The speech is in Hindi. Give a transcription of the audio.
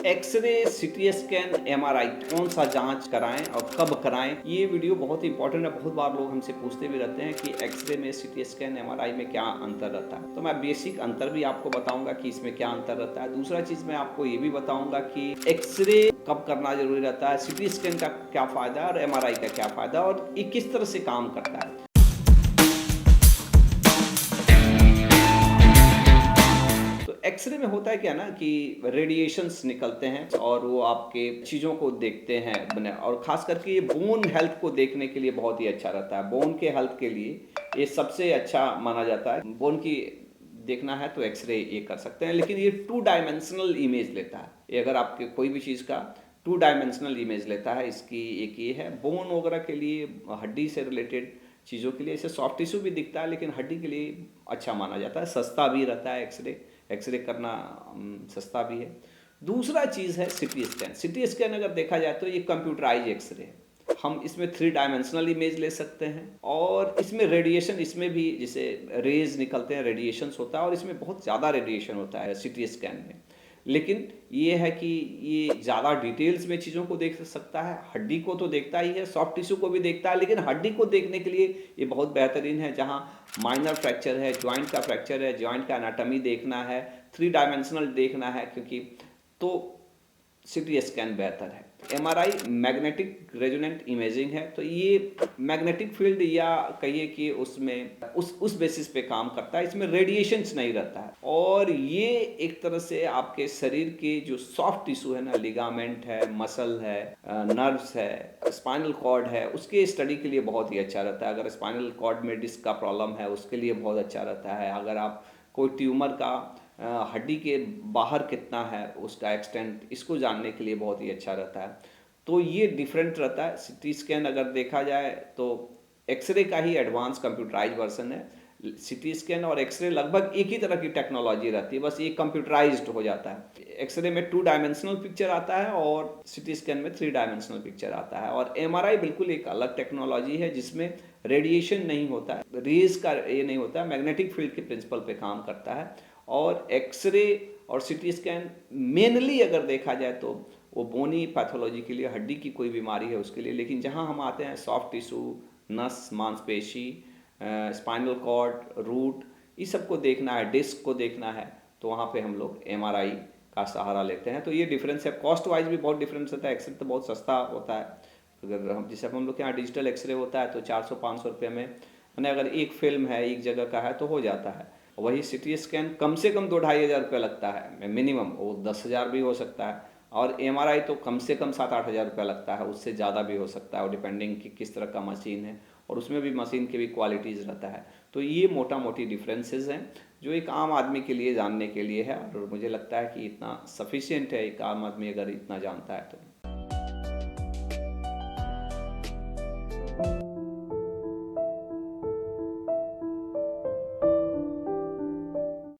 एक्सरे, सीटी स्कैन, एमआरआई कौन सा जांच कराएं और कब कराएं, ये वीडियो बहुत इंपॉर्टेंट है। बहुत बार लोग हमसे पूछते भी रहते हैं कि एक्सरे में, सीटी स्कैन, एमआरआई में क्या अंतर रहता है। तो मैं बेसिक अंतर भी आपको बताऊंगा कि इसमें क्या अंतर रहता है। दूसरा चीज मैं आपको ये भी बताऊंगा कि एक्सरे कब करना जरूरी रहता है, सीटी स्कैन का क्या फायदा है और एमआरआई का क्या फायदा है और ये किस तरह से काम करता है। एक्सरे में होता है क्या ना कि रेडिएशंस निकलते हैं और वो आपके चीज़ों को देखते हैं बने, और खास करके ये बोन हेल्थ को देखने के लिए बहुत ही अच्छा रहता है। बोन के हेल्थ के लिए ये सबसे अच्छा माना जाता है। बोन की देखना है तो एक्सरे ये कर सकते हैं, लेकिन ये 2 डायमेंशनल इमेज लेता है। ये अगर आपके कोई भी चीज़ का 2 डायमेंशनल इमेज लेता है। इसकी एक ये है बोन वगैरह के लिए, हड्डी से रिलेटेड चीज़ों के लिए। इसे सॉफ्ट टिश्यू भी दिखता है लेकिन हड्डी के लिए अच्छा माना जाता है। सस्ता भी रहता है एक्सरे, एक्सरे करना सस्ता भी है। दूसरा चीज़ है सिटी स्कैन। सिटी स्कैन अगर देखा जाए तो ये कंप्यूटराइज एक्सरे है। हम इसमें 3 डायमेंशनल इमेज ले सकते हैं और इसमें रेडिएशन, इसमें भी जैसे रेज निकलते हैं, रेडिएशंस होता है और इसमें बहुत ज़्यादा रेडिएशन होता है सिटी स्कैन में। लेकिन ये है कि ये ज़्यादा डिटेल्स में चीज़ों को देख सकता है। हड्डी को तो देखता ही है, सॉफ्ट टिश्यू को भी देखता है, लेकिन हड्डी को देखने के लिए ये बहुत बेहतरीन है। जहाँ माइनर फ्रैक्चर है, जॉइंट का फ्रैक्चर है, जॉइंट का एनाटॉमी देखना है, 3 डायमेंशनल देखना है, क्योंकि तो सिटी स्कैन बेहतर है। एमआरआई मैग्नेटिक रेजोनेंट इमेजिंग है, तो ये मैग्नेटिक फील्ड या कहिए कि उसमें उस बेसिस पे काम करता है। इसमें रेडिएशंस नहीं रहता है और ये एक तरह से आपके शरीर के जो सॉफ्ट टिश्यू है ना, लिगामेंट है, मसल है, नर्व्स है, स्पाइनल कॉर्ड है, उसके स्टडी के लिए बहुत ही अच्छा रहता है। अगर स्पाइनल कॉर्ड में डिस्क का प्रॉब्लम है उसके लिए बहुत अच्छा रहता है। अगर आप कोई ट्यूमर का हड्डी के बाहर कितना है उसका एक्सटेंट, इसको जानने के लिए बहुत ही अच्छा रहता है। तो ये डिफरेंट रहता है। सिटी स्कैन अगर देखा जाए तो एक्सरे का ही एडवांस कंप्यूटराइज वर्जन है। सिटी स्कैन और एक्सरे लगभग एक ही तरह की टेक्नोलॉजी रहती है, बस ये कंप्यूटराइज्ड हो जाता है। एक्सरे में 2 डायमेंशनल पिक्चर आता है और सिटी स्कैन में 3 डायमेंशनल पिक्चर आता है। और एमआरआई बिल्कुल एक अलग टेक्नोलॉजी है जिसमें रेडिएशन नहीं होता है, रेज का ये नहीं होता है, मैग्नेटिक फील्ड के प्रिंसिपल पे काम करता है। और एक्सरे और सिटी स्कैन मेनली अगर देखा जाए तो वो बोनी पैथोलॉजी के लिए, हड्डी की कोई बीमारी है उसके लिए। लेकिन जहाँ हम आते हैं सॉफ्ट टिश्यू, नस, मांसपेशी, स्पाइनल कॉर्ड, रूट, इस सब को देखना है, डिस्क को देखना है, तो वहाँ पे हम लोग एमआरआई का सहारा लेते हैं। तो ये डिफरेंस है। कॉस्ट वाइज भी बहुत डिफरेंस होता है। एक्सरे तो बहुत सस्ता होता है। अगर हम जैसे हम लोग के यहाँ डिजिटल एक्सरे होता है तो 400-500 रुपये में, मैंने अगर एक फिल्म है एक जगह का है तो हो जाता है। वही सिटी स्कैन कम से कम 2-2.5 हज़ार रुपये लगता है मिनिमम, वो 10,000 भी हो सकता है। और एमआरआई तो कम से कम 7-8 हज़ार रुपये लगता है, उससे ज़्यादा भी हो सकता है, और डिपेंडिंग कि किस तरह का मशीन है और उसमें भी मशीन की भी क्वालिटीज़ रहता है। तो ये मोटा मोटी डिफरेंसेस हैं जो एक आम आदमी के लिए जानने के लिए है, और मुझे लगता है कि इतना सफिशियंट है एक आम आदमी अगर इतना जानता है तो।